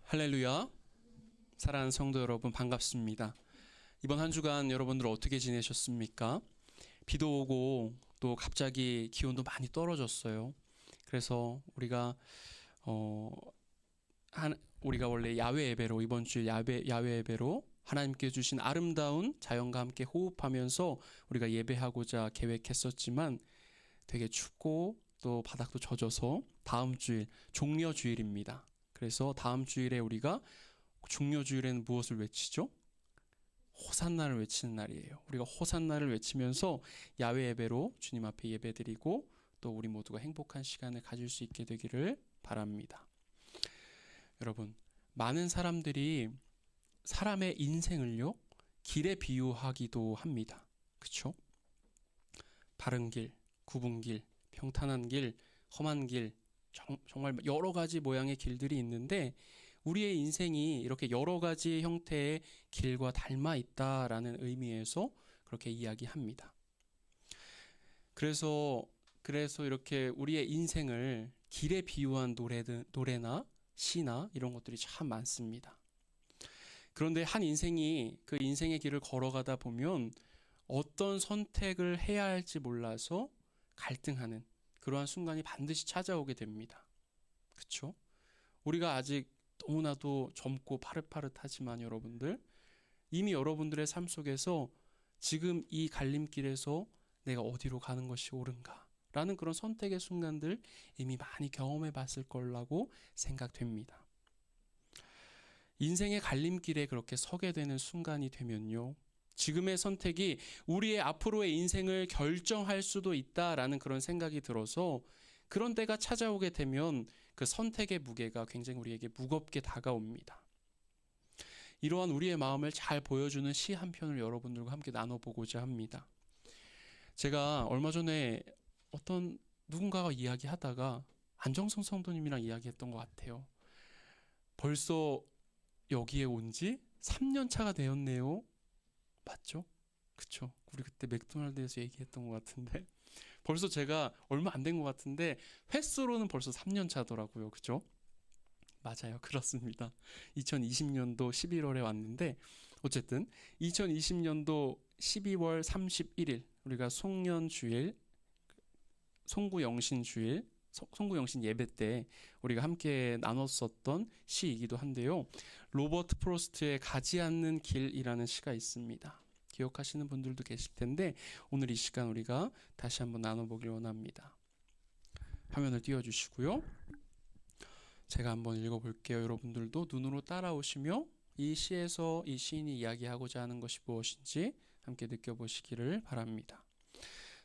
할렐루야. 사랑하는 성도 여러분, 반갑습니다. 이번 한 주간 여러분들 어떻게 지내셨습니까? 비도 오고 또 갑자기 기온도 많이 떨어졌어요. 그래서 우리가 원래 야외 예배로, 이번 주일 야외 예배로 하나님께 주신 아름다운 자연과 함께 호흡하면서 우리가 예배하고자 계획했었지만 되게 춥고 또 바닥도 젖어서 다음 주일 종려주일입니다. 그래서 다음 주일에 우리가 종려주일에는 무엇을 외치죠? 호산나를 외치는 날이에요. 우리가 호산나를 외치면서 야외 예배로 주님 앞에 예배드리고 또 우리 모두가 행복한 시간을 가질 수 있게 되기를 바랍니다. 여러분, 많은 사람들이 사람의 인생을요, 길에 비유하기도 합니다. 그렇죠? 바른 길, 굽은 길, 평탄한 길, 험한 길, 정말 여러 가지 모양의 길들이 있는데 우리의 인생이 이렇게 여러 가지 형태의 길과 닮아 있다라는 의미에서 그렇게 이야기합니다. 그래서 이렇게 우리의 인생을 길에 비유한 노래나 시나 이런 것들이 참 많습니다. 그런데 한 인생이 그 인생의 길을 걸어가다 보면 어떤 선택을 해야 할지 몰라서 갈등하는 그러한 순간이 반드시 찾아오게 됩니다. 그렇죠? 우리가 아직 너무나도 젊고 파릇파릇하지만 여러분들, 이미 여러분들의 삶 속에서 지금 이 갈림길에서 내가 어디로 가는 것이 옳은가 라는 그런 선택의 순간들 이미 많이 경험해 봤을 거라고 생각됩니다. 인생의 갈림길에 그렇게 서게 되는 순간이 되면요, 지금의 선택이 우리의 앞으로의 인생을 결정할 수도 있다라는 그런 생각이 들어서 그런 때가 찾아오게 되면 그 선택의 무게가 굉장히 우리에게 무겁게 다가옵니다. 이러한 우리의 마음을 잘 보여주는 시 한 편을 여러분들과 함께 나눠보고자 합니다. 제가 얼마 전에 어떤 누군가가 이야기하다가 안정성 성도님이랑 이야기했던 것 같아요. 벌써 여기에 온 지 3년 차가 되었네요. 맞죠? 그쵸? 우리 그때 맥도날드에서 얘기했던 것 같은데 벌써 제가 얼마 안 된 것 같은데 횟수로는 벌써 3년 차더라고요. 그죠? 맞아요. 그렇습니다. 2020년도 11월에 왔는데 어쨌든 2020년도 12월 31일 우리가 송년주일, 송구영신주일, 송구영신 예배 때 우리가 함께 나눴었던 시이기도 한데요. 로버트 프로스트의 가지 않는 길이라는 시가 있습니다. 기억하시는 분들도 계실 텐데 오늘 이 시간 우리가 다시 한번 나눠보길 원합니다. 화면을 띄워주시고요. 제가 한번 읽어볼게요. 여러분들도 눈으로 따라오시며 이 시에서 이 시인이 이야기하고자 하는 것이 무엇인지 함께 느껴보시기를 바랍니다.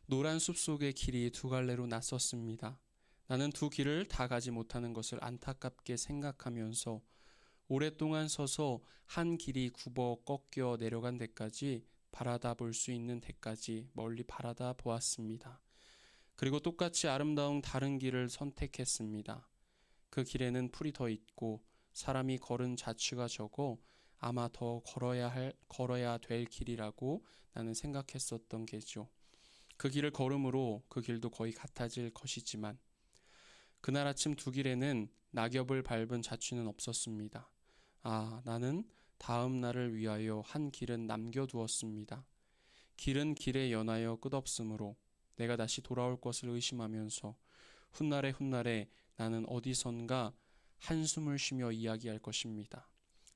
노란 숲속의 길이 두 갈래로 났었습니다. 나는 두 길을 다 가지 못하는 것을 안타깝게 생각하면서 오랫동안 서서 한 길이 굽어 꺾여 내려간 데까지 바라다 볼 수 있는 데까지 멀리 바라다 보았습니다. 그리고 똑같이 아름다운 다른 길을 선택했습니다. 그 길에는 풀이 더 있고 사람이 걸은 자취가 적어 아마 더 걸어야 될 길이라고 나는 생각했었던 게죠. 그 길을 걸음으로 그 길도 거의 같아질 것이지만 그날 아침 두 길에는 낙엽을 밟은 자취는 없었습니다. 나는 다음 날을 위하여 한 길은 남겨두었습니다. 길은 길에 연하여 끝없으므로 내가 다시 돌아올 것을 의심하면서 훗날에 나는 어디선가 한숨을 쉬며 이야기할 것입니다.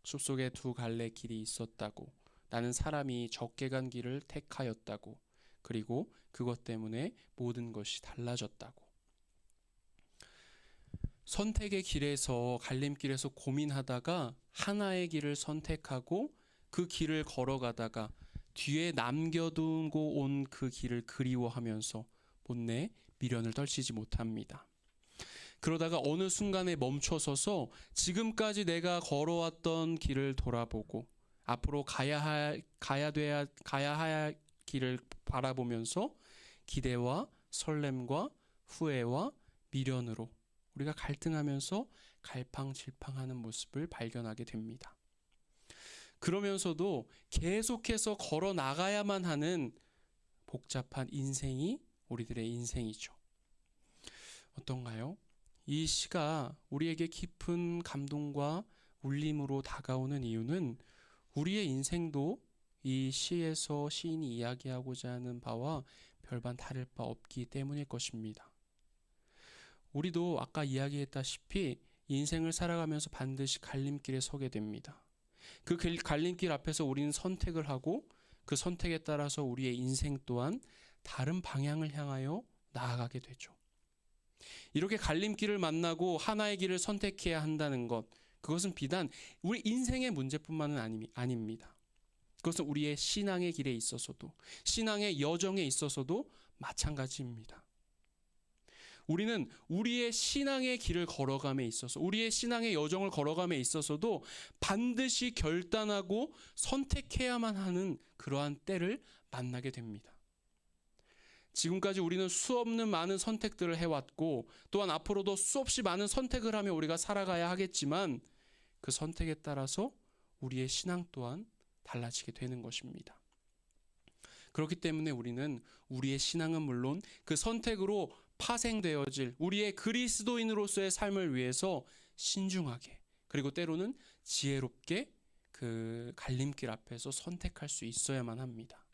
숲속에 두 갈래 길이 있었다고, 나는 사람이 적게 간 길을 택하였다고, 그리고 그것 때문에 모든 것이 달라졌다고. 선택의 길에서, 갈림길에서 고민하다가 하나의 길을 선택하고 그 길을 걸어가다가 뒤에 남겨두고 온 그 길을 그리워하면서 못내 미련을 떨치지 못합니다. 그러다가 어느 순간에 멈춰서서 지금까지 내가 걸어왔던 길을 돌아보고 앞으로 가야 할 길을 바라보면서 기대와 설렘과 후회와 미련으로 우리가 갈등하면서 갈팡질팡하는 모습을 발견하게 됩니다. 그러면서도 계속해서 걸어 나가야만 하는 복잡한 인생이 우리들의 인생이죠. 어떤가요? 이 시가 우리에게 깊은 감동과 울림으로 다가오는 이유는 우리의 인생도 이 시에서 시인이 이야기하고자 하는 바와 별반 다를 바 없기 때문일 것입니다. 우리도 아까 이야기했다시피 인생을 살아가면서 반드시 갈림길에 서게 됩니다. 그 갈림길 앞에서 우리는 선택을 하고 그 선택에 따라서 우리의 인생 또한 다른 방향을 향하여 나아가게 되죠. 이렇게 갈림길을 만나고 하나의 길을 선택해야 한다는 것, 그것은 비단 우리 인생의 문제뿐만은 아닙니다. 그것은 우리의 신앙의 길에 있어서도, 신앙의 여정에 있어서도 마찬가지입니다. 우리는 우리의 신앙의 길을 걸어감에 있어서, 우리의 신앙의 여정을 걸어감에 있어서도 반드시 결단하고 선택해야만 하는 그러한 때를 만나게 됩니다. 지금까지 우리는 수없는 많은 선택들을 해왔고, 또한 앞으로도 수없이 많은 선택을 하며 우리가 살아가야 하겠지만, 그 선택에 따라서 우리의 신앙 또한 달라지게 되는 것입니다. 그렇기 때문에 우리는 우리의 신앙은 물론 그 선택으로 파생되어질 우리의 그리스도인으로서의 삶을 위해서 신중하게, 그리고 때로는 지혜롭게 그 갈림길 앞에서 선택할 수 있어야만 합니다.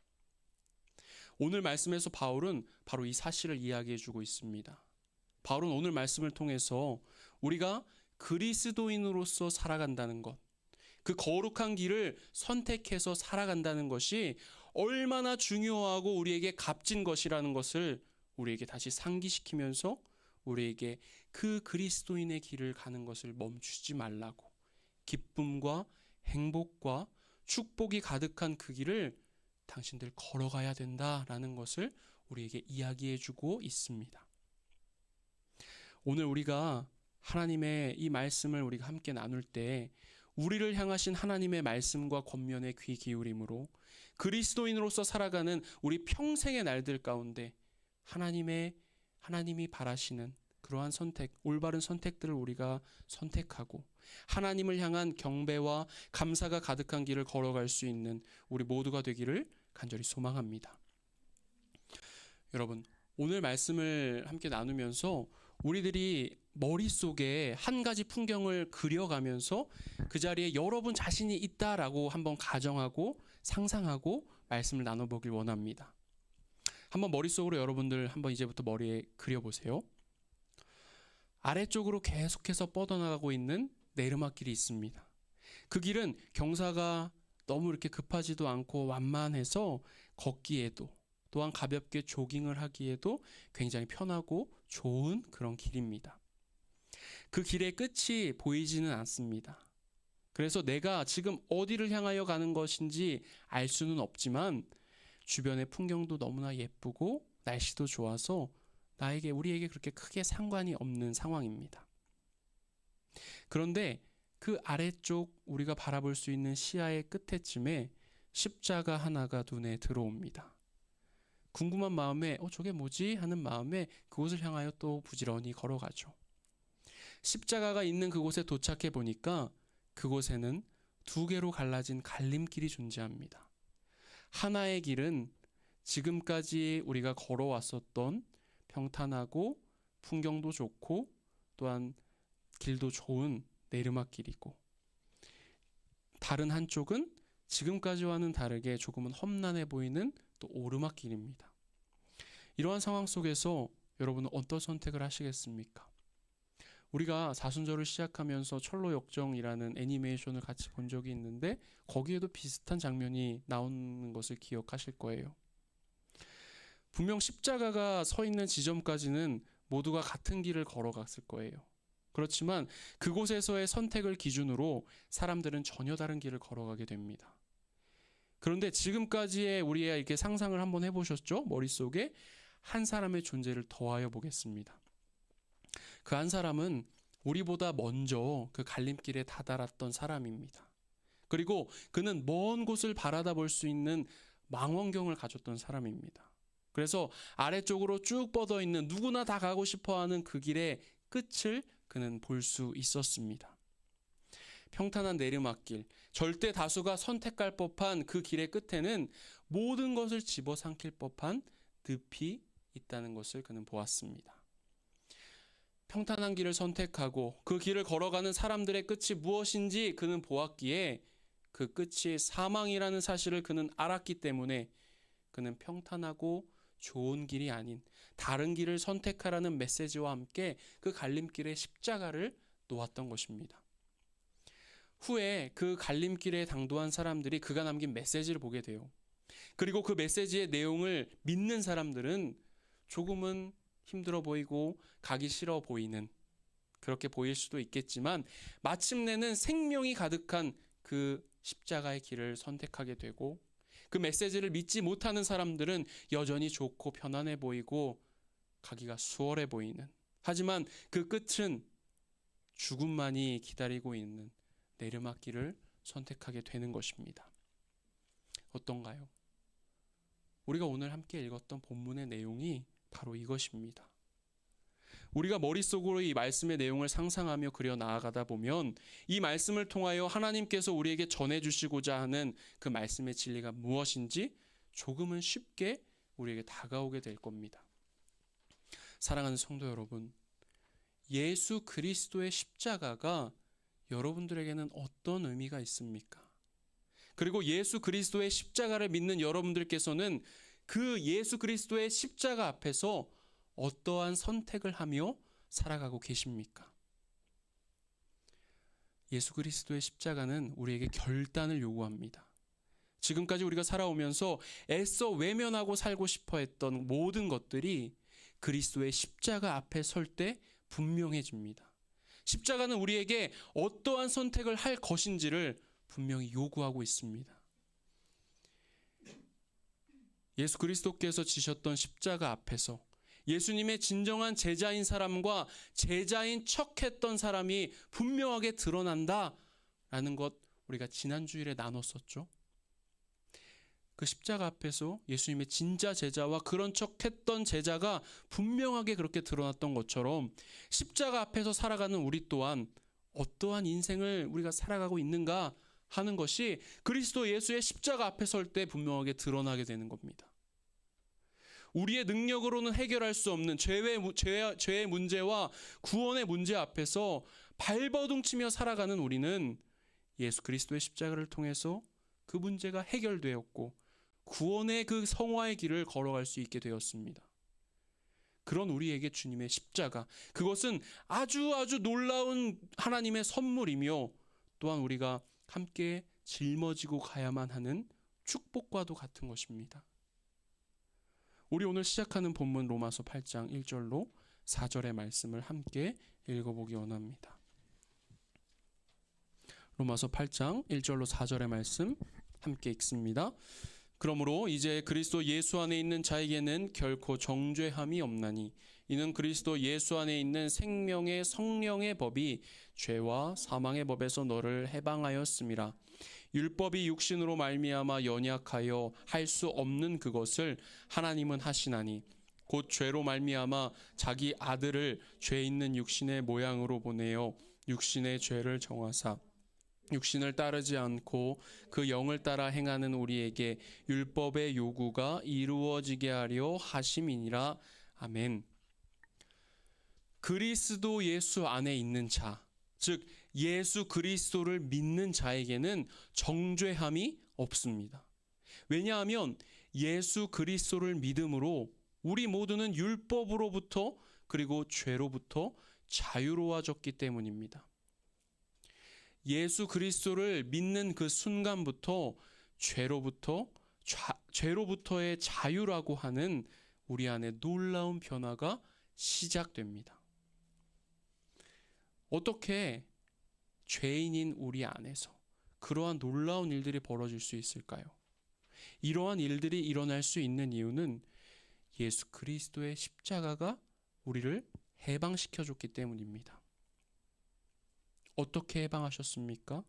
오늘 말씀에서 바울은 바로 이 사실을 이야기해주고 있습니다. 바울은 오늘 말씀을 통해서 우리가 그리스도인으로서 살아간다는 것, 그 거룩한 길을 선택해서 살아간다는 것이 얼마나 중요하고 우리에게 값진 것이라는 것을 우리에게 다시 상기시키면서 우리에게 그 그리스도인의 길을 가는 것을 멈추지 말라고, 기쁨과 행복과 축복이 가득한 그 길을 당신들 걸어가야 된다라는 것을 우리에게 이야기해주고 있습니다. 오늘 우리가 하나님의 이 말씀을 우리가 함께 나눌 때 우리를 향하신 하나님의 말씀과 권면에 귀 기울임으로 그리스도인으로서 살아가는 우리 평생의 날들 가운데 하나님이 바라시는 그러한 선택, 올바른 선택들을 우리가 선택하고 하나님을 향한 경배와 감사가 가득한 길을 걸어갈 수 있는 우리 모두가 되기를 간절히 소망합니다. 여러분, 오늘 말씀을 함께 나누면서 우리들이 머릿속에 한 가지 풍경을 그려가면서 그 자리에 여러분 자신이 있다라고 한번 가정하고 상상하고 말씀을 나눠보길 원합니다. 한번 머릿속으로 여러분들 한번 이제부터 머리에 그려보세요. 아래쪽으로 계속해서 뻗어나가고 있는 내르막길이 있습니다. 그 길은 경사가 너무 이렇게 급하지도 않고 완만해서 걷기에도 또한 가볍게 조깅을 하기에도 굉장히 편하고 좋은 그런 길입니다. 그 길의 끝이 보이지는 않습니다. 그래서 내가 지금 어디를 향하여 가는 것인지 알 수는 없지만 주변의 풍경도 너무나 예쁘고 날씨도 좋아서 우리에게 그렇게 크게 상관이 없는 상황입니다. 그런데 그 아래쪽 우리가 바라볼 수 있는 시야의 끝에쯤에 십자가 하나가 눈에 들어옵니다. 궁금한 마음에 저게 뭐지? 하는 마음에 그곳을 향하여 또 부지런히 걸어가죠. 십자가가 있는 그곳에 도착해 보니까 그곳에는 두 개로 갈라진 갈림길이 존재합니다. 하나의 길은 지금까지 우리가 걸어왔었던 평탄하고 풍경도 좋고 또한 길도 좋은 내르막길이고, 다른 한쪽은 지금까지와는 다르게 조금은 험난해 보이는 또 오르막길입니다. 이러한 상황 속에서 여러분은 어떤 선택을 하시겠습니까? 우리가 사순절을 시작하면서 철로역정이라는 애니메이션을 같이 본 적이 있는데 거기에도 비슷한 장면이 나오는 것을 기억하실 거예요. 분명 십자가가 서 있는 지점까지는 모두가 같은 길을 걸어갔을 거예요. 그렇지만 그곳에서의 선택을 기준으로 사람들은 전혀 다른 길을 걸어가게 됩니다. 그런데 지금까지의 우리의 이렇게 상상을 한번 해보셨죠? 머릿속에 한 사람의 존재를 더하여 보겠습니다. 그 한 사람은 우리보다 먼저 그 갈림길에 다다랐던 사람입니다. 그리고 그는 먼 곳을 바라다 볼 수 있는 망원경을 가졌던 사람입니다. 그래서 아래쪽으로 쭉 뻗어 있는 누구나 다 가고 싶어하는 그 길의 끝을 그는 볼 수 있었습니다. 평탄한 내리막길, 절대 다수가 선택할 법한 그 길의 끝에는 모든 것을 집어삼킬 법한 늪이 있다는 것을 그는 보았습니다. 평탄한 길을 선택하고 그 길을 걸어가는 사람들의 끝이 무엇인지 그는 보았기에 그 끝이 사망이라는 사실을 그는 알았기 때문에 그는 평탄하고 좋은 길이 아닌 다른 길을 선택하라는 메시지와 함께 그 갈림길에 십자가를 놓았던 것입니다. 후에 그 갈림길에 당도한 사람들이 그가 남긴 메시지를 보게 돼요. 그리고 그 메시지의 내용을 믿는 사람들은 조금은 힘들어 보이고 가기 싫어 보이는, 그렇게 보일 수도 있겠지만 마침내는 생명이 가득한 그 십자가의 길을 선택하게 되고, 그 메시지를 믿지 못하는 사람들은 여전히 좋고 편안해 보이고 가기가 수월해 보이는, 하지만 그 끝은 죽음만이 기다리고 있는 내리막길을 선택하게 되는 것입니다. 어떤가요? 우리가 오늘 함께 읽었던 본문의 내용이 바로 이것입니다. 우리가 머릿속으로 이 말씀의 내용을 상상하며 그려 나아가다 보면 이 말씀을 통하여 하나님께서 우리에게 전해주시고자 하는 그 말씀의 진리가 무엇인지 조금은 쉽게 우리에게 다가오게 될 겁니다. 사랑하는 성도 여러분, 예수 그리스도의 십자가가 여러분들에게는 어떤 의미가 있습니까? 그리고 예수 그리스도의 십자가를 믿는 여러분들께서는 그 예수 그리스도의 십자가 앞에서 어떠한 선택을 하며 살아가고 계십니까? 예수 그리스도의 십자가는 우리에게 결단을 요구합니다. 지금까지 우리가 살아오면서 애써 외면하고 살고 싶어 했던 모든 것들이 그리스도의 십자가 앞에 설 때 분명해집니다. 십자가는 우리에게 어떠한 선택을 할 것인지를 분명히 요구하고 있습니다. 예수 그리스도께서 지셨던 십자가 앞에서 예수님의 진정한 제자인 사람과 제자인 척했던 사람이 분명하게 드러난다라는 것 우리가 지난 주일에 나눴었죠. 그 십자가 앞에서 예수님의 진짜 제자와 그런 척했던 제자가 분명하게 그렇게 드러났던 것처럼 십자가 앞에서 살아가는 우리 또한 어떠한 인생을 우리가 살아가고 있는가 하는 것이 그리스도 예수의 십자가 앞에 설 때 분명하게 드러나게 되는 겁니다. 우리의 능력으로는 해결할 수 없는 죄의 문제와 구원의 문제 앞에서 발버둥치며 살아가는 우리는 예수 그리스도의 십자가를 통해서 그 문제가 해결되었고 구원의 그 성화의 길을 걸어갈 수 있게 되었습니다. 그런 우리에게 주님의 십자가, 그것은 아주 놀라운 하나님의 선물이며 또한 우리가 함께 짊어지고 가야만 하는 축복과도 같은 것입니다. 우리 오늘 시작하는 본문 로마서 8장 1절로 4절의 말씀을 함께 읽어보기 원합니다. 로마서 8장 1절로 4절의 말씀 함께 읽습니다. 그러므로 이제 그리스도 예수 안에 있는 자에게는 결코 정죄함이 없나니 이는 그리스도 예수 안에 있는 생명의 성령의 법이 죄와 사망의 법에서 너를 해방하였음이라. 율법이 육신으로 말미암아 연약하여 할 수 없는 그것을 하나님은 하시나니 곧 죄로 말미암아 자기 아들을 죄 있는 육신의 모양으로 보내어 육신의 죄를 정하사 육신을 따르지 않고 그 영을 따라 행하는 우리에게 율법의 요구가 이루어지게 하려 하심이니라. 아멘. 그리스도 예수 안에 있는 자, 즉 예수 그리스도를 믿는 자에게는 정죄함이 없습니다. 왜냐하면 예수 그리스도를 믿음으로 우리 모두는 율법으로부터 그리고 죄로부터 자유로워졌기 때문입니다. 예수 그리스도를 믿는 그 순간부터 죄로부터의 자유라고 하는 우리 안에 놀라운 변화가 시작됩니다. 어떻게 죄인인 우리 안에서 그러한 놀라운 일들이 벌어질 수 있을까요? 이러한 일들이 일어날 수 있는 이유는 예수 그리스도의 십자가가 우리를 해방시켜줬기 때문입니다. 어떻게 해방하셨습니까?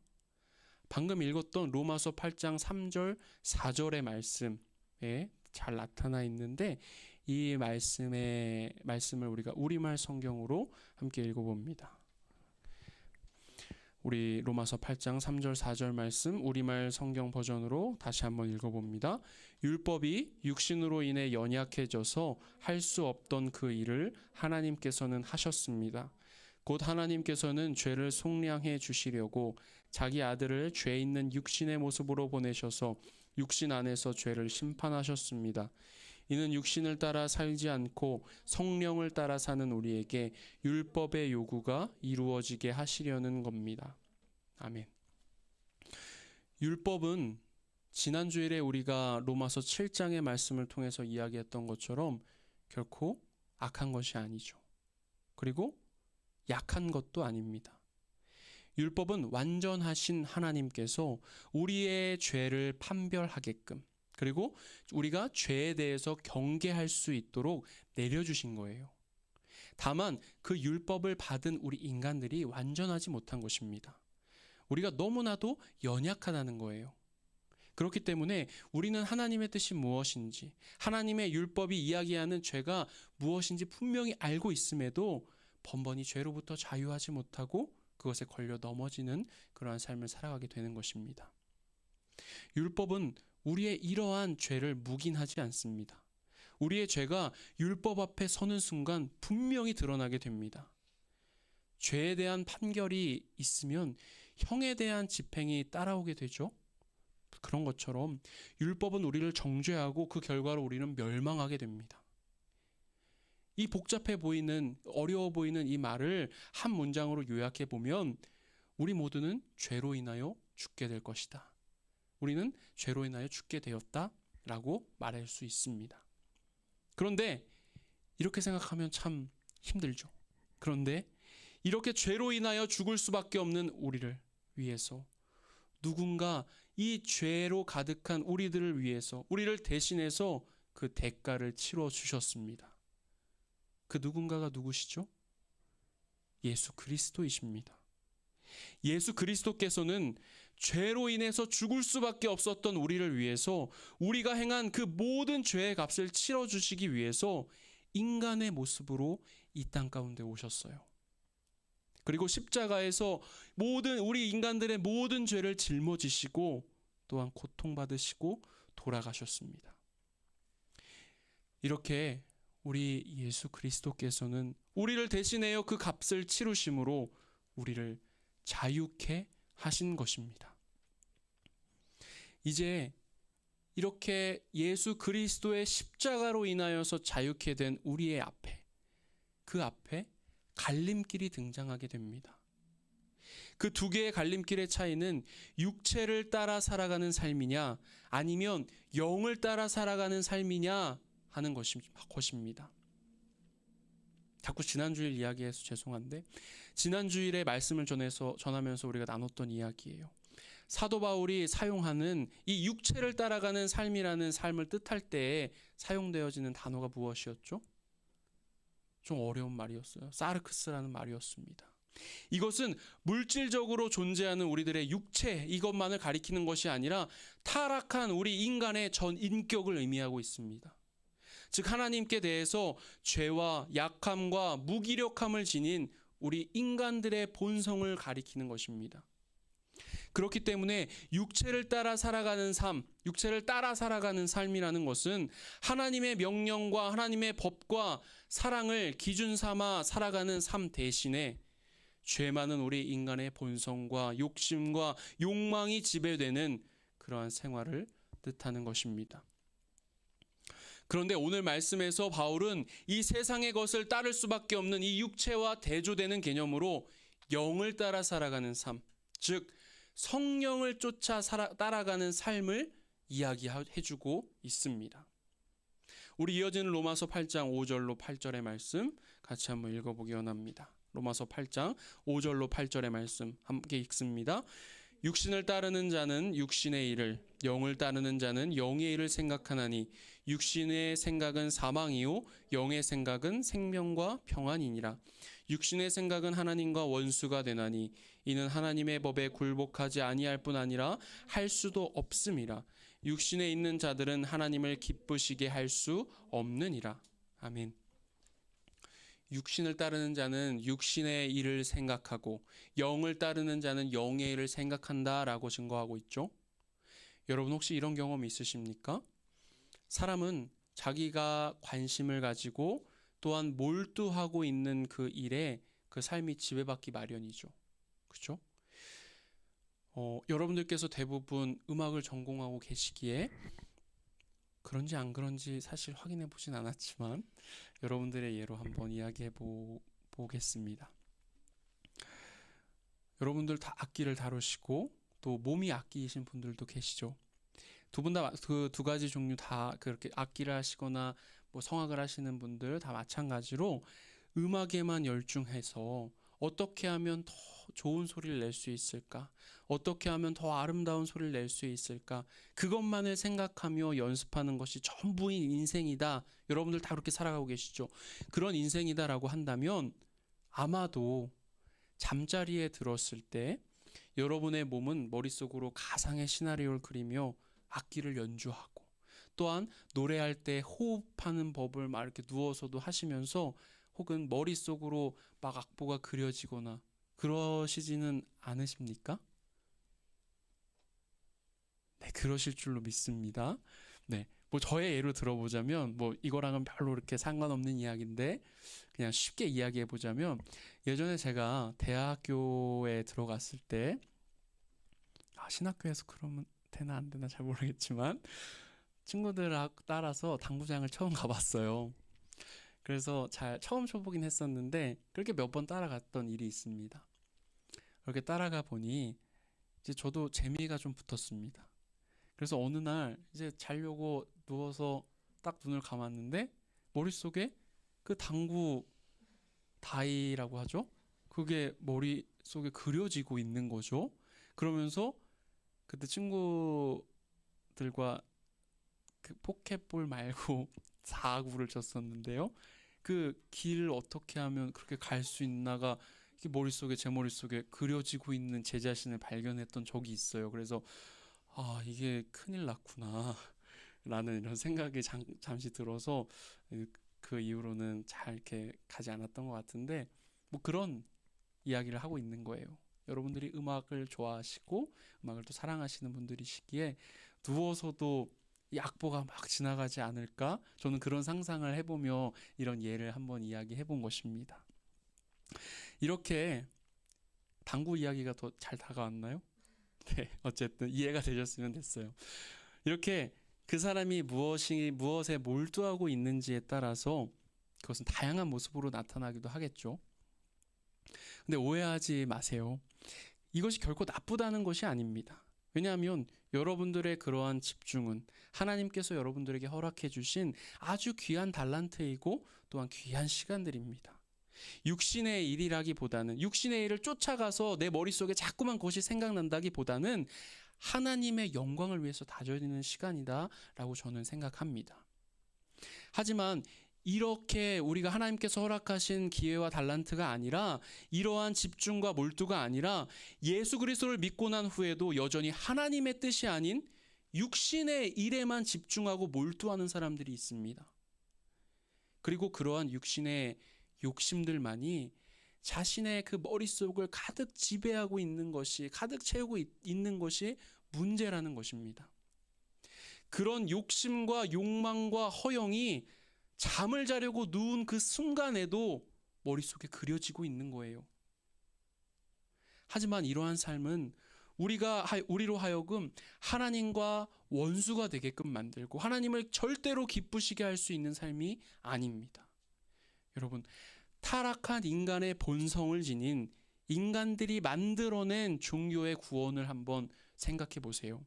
방금 읽었던 로마서 8장 3절 4절의 말씀에 잘 나타나 있는데 이 말씀을 우리가 우리말 성경으로 함께 읽어봅니다. 우리 로마서 8장 3절 4절 말씀 우리말 성경 버전으로 다시 한번 읽어봅니다. 율법이 육신으로 인해 연약해져서 할 수 없던 그 일을 하나님께서는 하셨습니다. 곧 하나님께서는 죄를 속량해 주시려고 자기 아들을 죄 있는 육신의 모습으로 보내셔서 육신 안에서 죄를 심판하셨습니다. 이는 육신을 따라 살지 않고 성령을 따라 사는 우리에게 율법의 요구가 이루어지게 하시려는 겁니다. 아멘. 율법은 지난 주일에 우리가 로마서 7장의 말씀을 통해서 이야기했던 것처럼 결코 악한 것이 아니죠. 그리고 약한 것도 아닙니다. 율법은 완전하신 하나님께서 우리의 죄를 판별하게끔, 그리고 우리가 죄에 대해서 경계할 수 있도록 내려주신 거예요. 다만 그 율법을 받은 우리 인간들이 완전하지 못한 것입니다. 우리가 너무나도 연약하다는 거예요. 그렇기 때문에 우리는 하나님의 뜻이 무엇인지, 하나님의 율법이 이야기하는 죄가 무엇인지 분명히 알고 있음에도 번번이 죄로부터 자유하지 못하고 그것에 걸려 넘어지는 그러한 삶을 살아가게 되는 것입니다. 율법은 우리의 이러한 죄를 묵인하지 않습니다. 우리의 죄가 율법 앞에 서는 순간 분명히 드러나게 됩니다. 죄에 대한 판결이 있으면 형에 대한 집행이 따라오게 되죠. 그런 것처럼 율법은 우리를 정죄하고 그 결과로 우리는 멸망하게 됩니다. 이 복잡해 보이는, 어려워 보이는 이 말을 한 문장으로 요약해 보면 우리 모두는 죄로 인하여 죽게 될 것이다. 우리는 죄로 인하여 죽게 되었다라고 말할 수 있습니다. 그런데 이렇게 생각하면 참 힘들죠. 그런데 이렇게 죄로 인하여 죽을 수밖에 없는 우리를 위해서 누군가 이 죄로 가득한 우리들을 위해서, 우리를 대신해서 그 대가를 치러 주셨습니다. 그 누군가가 누구시죠? 예수 그리스도이십니다. 예수 그리스도께서는 죄로 인해서 죽을 수밖에 없었던 우리를 위해서, 우리가 행한 그 모든 죄의 값을 치러주시기 위해서 인간의 모습으로 이 땅 가운데 오셨어요. 그리고 십자가에서 우리 인간들의 모든 죄를 짊어지시고 또한 고통받으시고 돌아가셨습니다. 이렇게 우리 예수 그리스도께서는 우리를 대신하여 그 값을 치르심으로 우리를 자유케 하신 것입니다. 이제 이렇게 예수 그리스도의 십자가로 인하여서 자유케 된 우리의 앞에, 그 앞에 갈림길이 등장하게 됩니다. 그 두 개의 갈림길의 차이는 육체를 따라 살아가는 삶이냐 아니면 영을 따라 살아가는 삶이냐 하는 것입니다. 자꾸 지난주일 이야기해서 죄송한데 지난주일에 말씀을 전하면서 우리가 나눴던 이야기예요. 사도 바울이 사용하는 이 육체를 따라가는 삶이라는 삶을 뜻할 때에 사용되어지는 단어가 무엇이었죠? 좀 어려운 말이었어요. 사르크스라는 말이었습니다. 이것은 물질적으로 존재하는 우리들의 육체, 이것만을 가리키는 것이 아니라 타락한 우리 인간의 전 인격을 의미하고 있습니다. 즉 하나님께 대해서 죄와 약함과 무기력함을 지닌 우리 인간들의 본성을 가리키는 것입니다. 그렇기 때문에 육체를 따라 살아가는 삶, 육체를 따라 살아가는 삶이라는 것은 하나님의 명령과 하나님의 법과 사랑을 기준 삼아 살아가는 삶 대신에 죄 많은 우리 인간의 본성과 욕심과 욕망이 지배되는 그러한 생활을 뜻하는 것입니다. 그런데 오늘 말씀에서 바울은 이 세상의 것을 따를 수밖에 없는 이 육체와 대조되는 개념으로 영을 따라 살아가는 삶, 즉 성령을 쫓아 따라가는 삶을 이야기해주고 있습니다. 우리 이어지는 로마서 8장 5절로 8절의 말씀 같이 한번 읽어보기 원합니다. 로마서 8장 5절로 8절의 말씀 함께 읽습니다. 육신을 따르는 자는 육신의 일을, 영을 따르는 자는 영의 일을 생각하나니 육신의 생각은 사망이요 영의 생각은 생명과 평안이니라. 육신의 생각은 하나님과 원수가 되나니 이는 하나님의 법에 굴복하지 아니할 뿐 아니라 할 수도 없음이라. 육신에 있는 자들은 하나님을 기쁘시게 할 수 없느니라. 아멘. 육신을 따르는 자는 육신의 일을 생각하고 영을 따르는 자는 영의 일을 생각한다라고 증거하고 있죠. 여러분 혹시 이런 경험 있으십니까? 사람은 자기가 관심을 가지고 또한 몰두하고 있는 그 일에 그 삶이 지배받기 마련이죠. 그렇죠? 여러분들께서 대부분 음악을 전공하고 계시기에 그런지 안 그런지 사실 확인해 보진 않았지만 여러분들의 예로 한번 이야기해 보겠습니다. 여러분들 다 악기를 다루시고 또 몸이 악기이신 분들도 계시죠. 두 분 다 그 두 가지 종류 다 그렇게 악기를 하시거나 뭐 성악을 하시는 분들 다 마찬가지로 음악에만 열중해서 어떻게 하면 더 좋은 소리를 낼 수 있을까? 어떻게 하면 더 아름다운 소리를 낼 수 있을까? 그것만을 생각하며 연습하는 것이 전부인 인생이다. 여러분들 다 그렇게 살아가고 계시죠? 그런 인생이다라고 한다면 아마도 잠자리에 들었을 때 여러분의 몸은 머릿속으로 가상의 시나리오를 그리며 악기를 연주하고 또한 노래할 때 호흡하는 법을 막 이렇게 누워서도 하시면서 혹은 머릿속으로 막 악보가 그려지거나 그러시지는 않으십니까? 네, 그러실 줄로 믿습니다. 네, 뭐 저의 예로 들어보자면 뭐 이거랑은 별로 이렇게 상관없는 이야기인데 그냥 쉽게 이야기해 보자면 예전에 제가 대학교에 들어갔을 때 신학교에서 그러면 되나 안 되나 잘 모르겠지만 친구들 따라서 당구장을 처음 가봤어요. 그래서 잘 처음 쳐보긴 했었는데 그렇게 몇 번 따라갔던 일이 있습니다. 그렇게 따라가 보니 이제 저도 재미가 좀 붙었습니다. 그래서 어느 날 이제 자려고 누워서 딱 눈을 감았는데 머릿속에 그 당구 다이라고 하죠? 그게 머릿속에 그려지고 있는 거죠. 그러면서 그때 친구들과 그 포켓볼 말고 사구를 쳤었는데요. 그 길을 어떻게 하면 그렇게 갈 수 있나가 제 머릿속에 그려지고 있는 제 자신을 발견했던 적이 있어요. 그래서 이게 큰일 났구나 라는 이런 생각이 잠시 들어서 그 이후로는 잘 이렇게 가지 않았던 것 같은데 뭐 그런 이야기를 하고 있는 거예요. 여러분들이 음악을 좋아하시고 음악을 또 사랑하시는 분들이시기에 누워서도 이 악보가 막 지나가지 않을까? 저는 그런 상상을 해보며 이런 예를 한번 이야기해 본 것입니다. 이렇게 당구 이야기가 더 잘 다가왔나요? 네, 어쨌든 이해가 되셨으면 됐어요. 이렇게 그 사람이 무엇에 몰두하고 있는지에 따라서 그것은 다양한 모습으로 나타나기도 하겠죠. 근데 오해하지 마세요. 이것이 결코 나쁘다는 것이 아닙니다. 왜냐하면 여러분들의 그러한 집중은 하나님께서 여러분들에게 허락해 주신 아주 귀한 달란트이고 또한 귀한 시간들입니다. 육신의 일이라기보다는 육신의 일을 쫓아가서 내 머릿속에 자꾸만 그것이 생각난다기보다는 하나님의 영광을 위해서 다져지는 시간이다 라고 저는 생각합니다. 하지만 이렇게 우리가 하나님께서 허락하신 기회와 달란트가 아니라 이러한 집중과 몰두가 아니라 예수 그리스도를 믿고 난 후에도 여전히 하나님의 뜻이 아닌 육신의 일에만 집중하고 몰두하는 사람들이 있습니다. 그리고 그러한 육신의 욕심들만이 자신의 그 머릿속을 가득 지배하고 있는 것이 가득 채우고 있는 것이 문제라는 것입니다. 그런 욕심과 욕망과 허영이 잠을 자려고 누운 그 순간에도 머릿속에 그려지고 있는 거예요. 하지만 이러한 삶은 우리로 하여금 하나님과 원수가 되게끔 만들고 하나님을 절대로 기쁘시게 할 수 있는 삶이 아닙니다. 여러분, 타락한 인간의 본성을 지닌 인간들이 만들어낸 종교의 구원을 한번 생각해 보세요.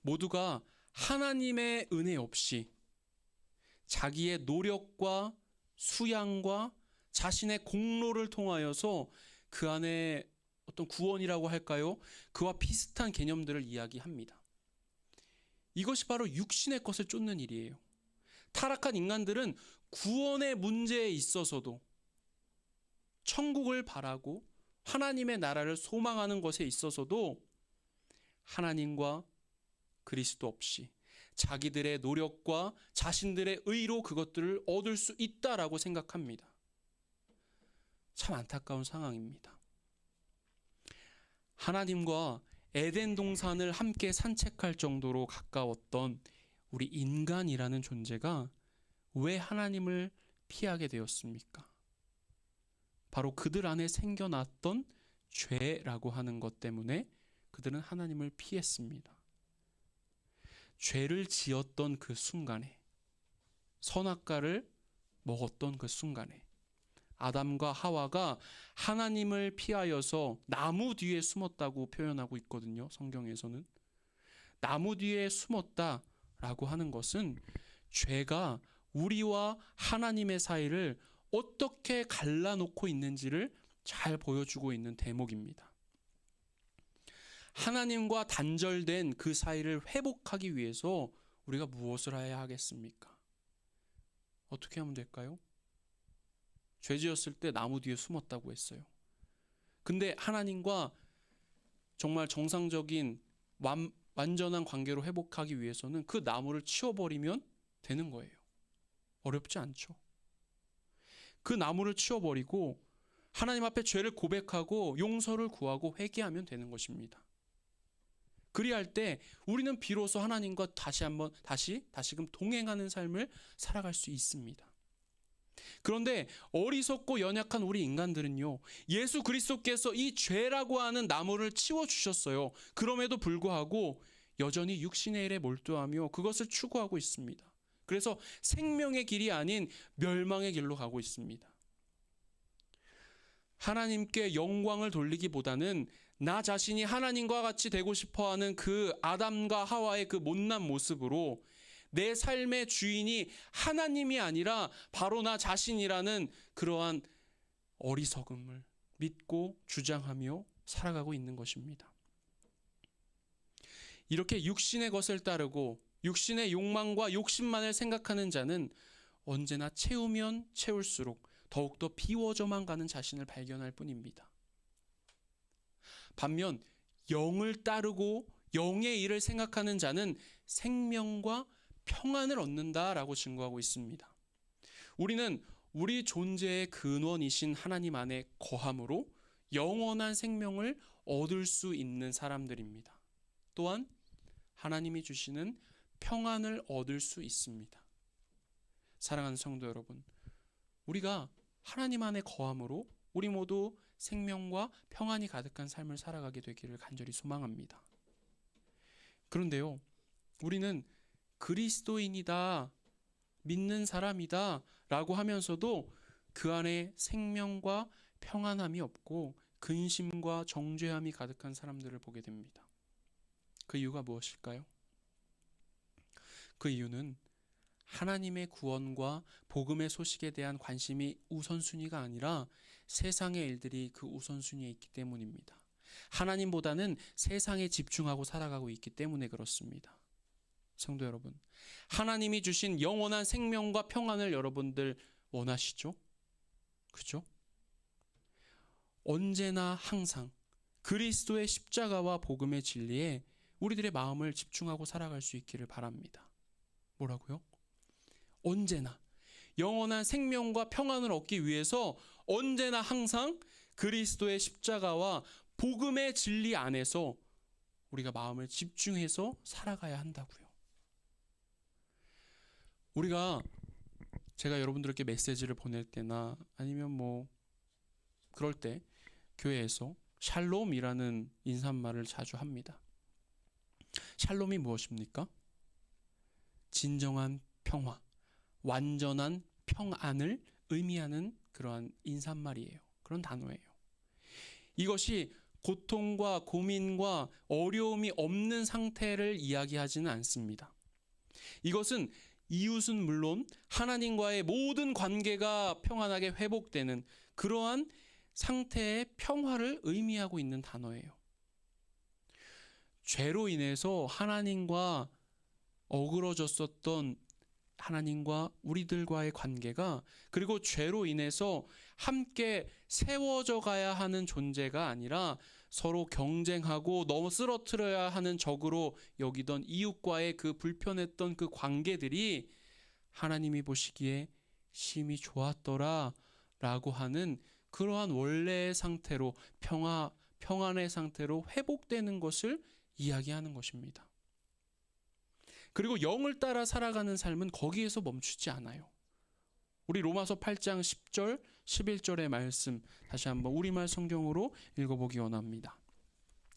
모두가 하나님의 은혜 없이 자기의 노력과 수양과 자신의 공로를 통하여서 그 안에 어떤 구원이라고 할까요? 그와 비슷한 개념들을 이야기합니다. 이것이 바로 육신의 것을 쫓는 일이에요. 타락한 인간들은 구원의 문제에 있어서도 천국을 바라고 하나님의 나라를 소망하는 것에 있어서도 하나님과 그리스도 없이 자기들의 노력과 자신들의 의로 그것들을 얻을 수 있다라고 생각합니다. 참 안타까운 상황입니다. 하나님과 에덴 동산을 함께 산책할 정도로 가까웠던 우리 인간이라는 존재가 왜 하나님을 피하게 되었습니까? 바로 그들 안에 생겨났던 죄라고 하는 것 때문에 그들은 하나님을 피했습니다. 죄를 지었던 그 순간에, 선악과를 먹었던 그 순간에 아담과 하와가 하나님을 피하여서 나무 뒤에 숨었다고 표현하고 있거든요. 성경에서는. 나무 뒤에 숨었다라고 하는 것은 죄가 우리와 하나님의 사이를 어떻게 갈라놓고 있는지를 잘 보여주고 있는 대목입니다. 하나님과 단절된 그 사이를 회복하기 위해서 우리가 무엇을 해야 하겠습니까? 어떻게 하면 될까요? 죄 지었을 때 나무 뒤에 숨었다고 했어요. 근데 하나님과 정말 정상적인 완전한 관계로 회복하기 위해서는 그 나무를 치워버리면 되는 거예요. 어렵지 않죠. 그 나무를 치워버리고 하나님 앞에 죄를 고백하고 용서를 구하고 회개하면 되는 것입니다. 그리할 때 우리는 비로소 하나님과 다시금 동행하는 삶을 살아갈 수 있습니다. 그런데 어리석고 연약한 우리 인간들은요, 예수 그리스도께서 이 죄라고 하는 나무를 치워주셨어요. 그럼에도 불구하고 여전히 육신의 일에 몰두하며 그것을 추구하고 있습니다. 그래서 생명의 길이 아닌 멸망의 길로 가고 있습니다. 하나님께 영광을 돌리기보다는 나 자신이 하나님과 같이 되고 싶어하는 그 아담과 하와의 그 못난 모습으로 내 삶의 주인이 하나님이 아니라 바로 나 자신이라는 그러한 어리석음을 믿고 주장하며 살아가고 있는 것입니다. 이렇게 육신의 것을 따르고 육신의 욕망과 욕심만을 생각하는 자는 언제나 채우면 채울수록 더욱더 비워져만 가는 자신을 발견할 뿐입니다. 반면 영을 따르고 영의 일을 생각하는 자는 생명과 평안을 얻는다라고 증거하고 있습니다. 우리는 우리 존재의 근원이신 하나님 안에 거함으로 영원한 생명을 얻을 수 있는 사람들입니다. 또한 하나님이 주시는 평안을 얻을 수 있습니다. 사랑하는 성도 여러분, 우리가 하나님 안에 거함으로 우리 모두 생명과 평안이 가득한 삶을 살아가게 되기를 간절히 소망합니다. 그런데요, 우리는 그리스도인이다, 믿는 사람이다 라고 하면서도 그 안에 생명과 평안함이 없고 근심과 정죄함이 가득한 사람들을 보게 됩니다. 그 이유가 무엇일까요? 그 이유는 하나님의 구원과 복음의 소식에 대한 관심이 우선순위가 아니라 세상의 일들이 그 우선순위에 있기 때문입니다. 하나님보다는 세상에 집중하고 살아가고 있기 때문에 그렇습니다. 성도 여러분, 하나님이 주신 영원한 생명과 평안을 여러분들 원하시죠? 그죠? 언제나 항상 그리스도의 십자가와 복음의 진리에 우리들의 마음을 집중하고 살아갈 수 있기를 바랍니다. 뭐라고요? 언제나 영원한 생명과 평안을 얻기 위해서 언제나 항상 그리스도의 십자가와 복음의 진리 안에서 우리가 마음을 집중해서 살아가야 한다고요. 제가 여러분들께 메시지를 보낼 때나 아니면 그럴 때 교회에서 샬롬이라는 인사말을 자주 합니다. 샬롬이 무엇입니까? 진정한 평화, 완전한 평안을 의미하는 그러한 인사말이에요. 그런 단어예요. 이것이 고통과 고민과 어려움이 없는 상태를 이야기하지는 않습니다. 이것은 이웃은 물론 하나님과의 모든 관계가 평안하게 회복되는 그러한 상태의 평화를 의미하고 있는 단어예요. 죄로 인해서 하나님과 어그러졌었던 하나님과 우리들과의 관계가, 그리고 죄로 인해서 함께 세워져 가야 하는 존재가 아니라 서로 경쟁하고 너무 쓰러뜨려야 하는 적으로 여기던 이웃과의 그 불편했던 그 관계들이 하나님이 보시기에 심히 좋았더라 라고 하는 그러한 원래의 상태로 평안의 상태로 회복되는 것을 이야기하는 것입니다. 그리고 영을 따라 살아가는 삶은 거기에서 멈추지 않아요. 우리 로마서 8장 10절, 11절의 말씀 다시 한번 우리말 성경으로 읽어보기 원합니다.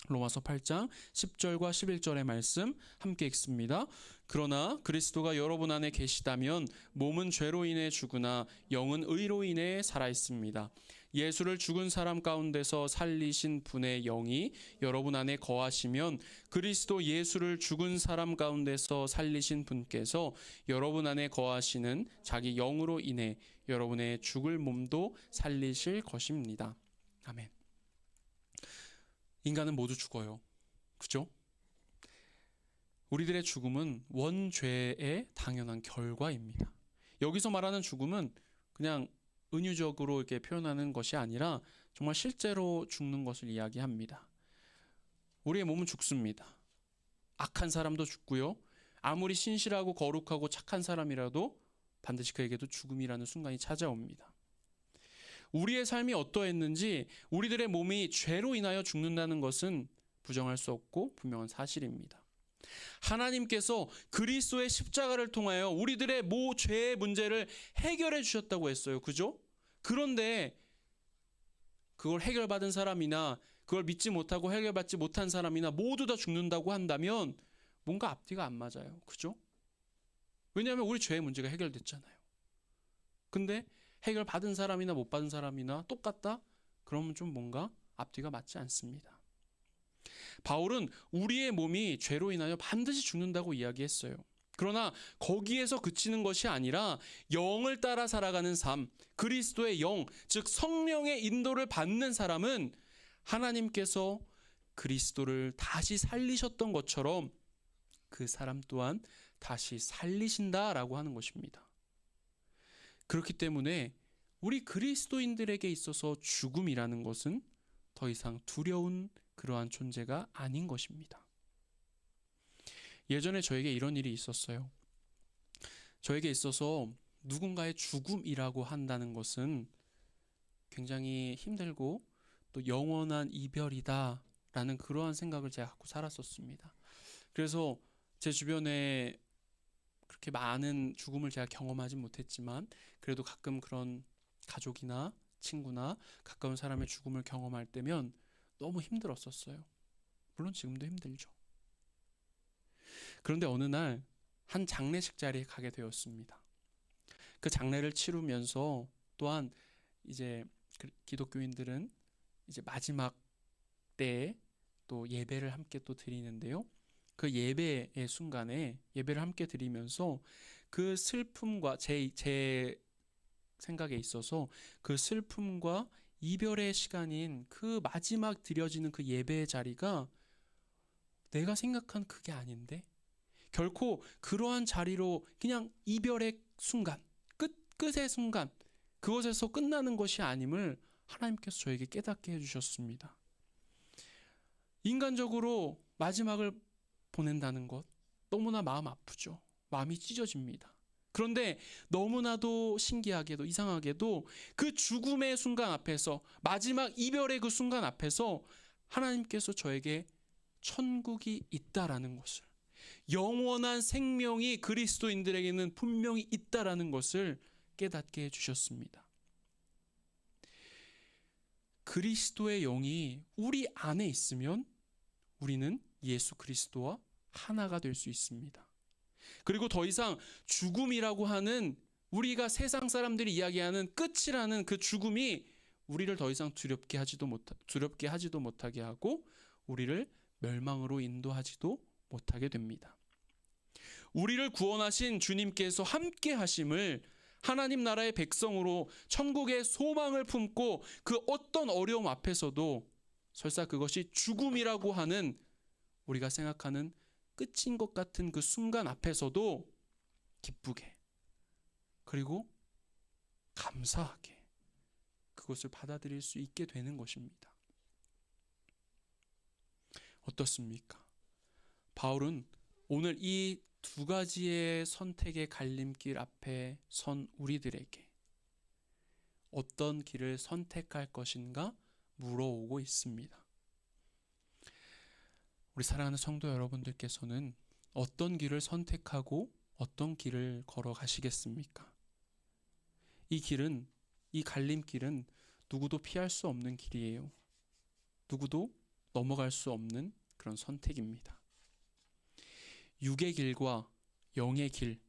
로마서 8장 10절과 11절의 말씀 함께 읽습니다. 그러나 그리스도가 여러분 안에 계시다면 몸은 죄로 인해 죽으나 영은 의로 인해 살아있습니다. 예수를 죽은 사람 가운데서 살리신 분의 영이 여러분 안에 거하시면 그리스도 예수를 죽은 사람 가운데서 살리신 분께서 여러분 안에 거하시는 자기 영으로 인해 여러분의 죽을 몸도 살리실 것입니다. 아멘. 인간은 모두 죽어요. 그죠? 우리들의 죽음은 원죄의 당연한 결과입니다. 여기서 말하는 죽음은 그냥 은유적으로 이렇게 표현하는 것이 아니라 정말 실제로 죽는 것을 이야기합니다. 우리의 몸은 죽습니다. 악한 사람도 죽고요. 아무리 신실하고 거룩하고 착한 사람이라도 반드시 그에게도 죽음이라는 순간이 찾아옵니다. 우리의 삶이 어떠했는지 우리들의 몸이 죄로 인하여 죽는다는 것은 부정할 수 없고 분명한 사실입니다. 하나님께서 그리스도의 십자가를 통하여 우리들의 죄의 문제를 해결해 주셨다고 했어요. 그죠? 그런데 그걸 해결받은 사람이나 그걸 믿지 못하고 해결받지 못한 사람이나 모두 다 죽는다고 한다면 뭔가 앞뒤가 안 맞아요. 그죠? 왜냐하면 우리 죄의 문제가 해결됐잖아요. 근데 해결받은 사람이나 못 받은 사람이나 똑같다? 그러면 좀 뭔가 앞뒤가 맞지 않습니다. 바울은 우리의 몸이 죄로 인하여 반드시 죽는다고 이야기했어요. 그러나 거기에서 그치는 것이 아니라 영을 따라 살아가는 삶, 그리스도의 영, 즉 성령의 인도를 받는 사람은 하나님께서 그리스도를 다시 살리셨던 것처럼 그 사람 또한 다시 살리신다라고 하는 것입니다. 그렇기 때문에 우리 그리스도인들에게 있어서 죽음이라는 것은 더 이상 두려운 그러한 존재가 아닌 것입니다. 예전에 저에게 이런 일이 있었어요. 저에게 있어서 누군가의 죽음이라고 한다는 것은 굉장히 힘들고 또 영원한 이별이다라는 그러한 생각을 제가 갖고 살았었습니다. 그래서 제 주변에 그렇게 많은 죽음을 제가 경험하지 못했지만 그래도 가끔 그런 가족이나 친구나 가까운 사람의 죽음을 경험할 때면 너무 힘들었었어요. 물론 지금도 힘들죠. 그런데 어느 날 한 장례식 자리에 가게 되었습니다. 그 장례를 치르면서 또한 이제 기독교인들은 이제 마지막 때에 또 예배를 함께 또 드리는데요. 그 예배의 순간에 예배를 함께 드리면서 그 슬픔과 제 생각에 있어서 그 슬픔과 이별의 시간인 그 마지막 드려지는 그 예배의 자리가 내가 생각한 그게 아닌데 결코 그러한 자리로 그냥 이별의 순간, 끝의 순간 그것에서 끝나는 것이 아님을 하나님께서 저에게 깨닫게 해주셨습니다. 인간적으로 마지막을 보낸다는 것 너무나 마음 아프죠. 마음이 찢어집니다. 그런데 너무나도 신기하게도 이상하게도 그 죽음의 순간 앞에서 마지막 이별의 그 순간 앞에서 하나님께서 저에게 천국이 있다라는 것을 영원한 생명이 그리스도인들에게는 분명히 있다라는 것을 깨닫게 해주셨습니다. 그리스도의 영이 우리 안에 있으면 우리는 예수 그리스도와 하나가 될 수 있습니다. 그리고 더 이상 죽음이라고 하는 우리가 세상 사람들이 이야기하는 끝이라는 그 죽음이 우리를 더 이상 두렵게 하지도 못하게 하고 우리를 멸망으로 인도하지도 못하게 됩니다. 우리를 구원하신 주님께서 함께 하심을 하나님 나라의 백성으로 천국의 소망을 품고 그 어떤 어려움 앞에서도 설사 그것이 죽음이라고 하는 우리가 생각하는 끝인 것 같은 그 순간 앞에서도 기쁘게 그리고 감사하게 그것을 받아들일 수 있게 되는 것입니다. 어떻습니까? 바울은 오늘 이 두 가지의 선택의 갈림길 앞에 선 우리들에게 어떤 길을 선택할 것인가 물어오고 있습니다. 우리 사랑하는 성도 여러분들께서는 어떤 길을 선택하고 어떤 길을 걸어가시겠습니까? 이 길은, 이 갈림길은 누구도 피할 수 없는 길이에요. 누구도 넘어갈 수 없는 그런 선택입니다. 육의 길과 영의 길,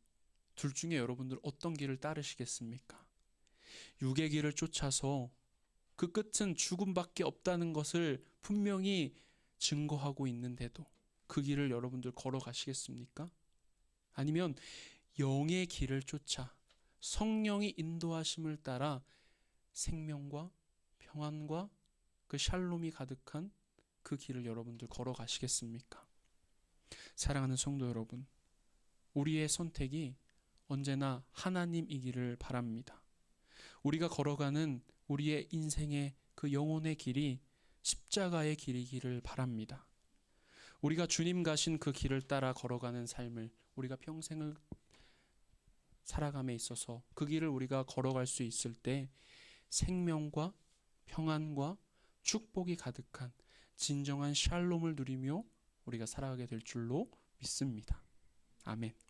둘 중에 여러분들 어떤 길을 따르시겠습니까? 육의 길을 쫓아서 그 끝은 죽음밖에 없다는 것을 분명히 증거하고 있는데도 그 길을 여러분들 걸어가시겠습니까? 아니면 영의 길을 쫓아 성령이 인도하심을 따라 생명과 평안과 그 샬롬이 가득한 그 길을 여러분들 걸어가시겠습니까? 사랑하는 성도 여러분, 우리의 선택이 언제나 하나님이기를 바랍니다. 우리가 걸어가는 우리의 인생의 그 영혼의 길이 십자가의 길이기를 바랍니다. 우리가 주님 가신 그 길을 따라 걸어가는 삶을 우리가 평생을 살아감에 있어서 그 길을 우리가 걸어갈 수 있을 때 생명과 평안과 축복이 가득한 진정한 샬롬을 누리며 우리가 살아가게 될 줄로 믿습니다. 아멘.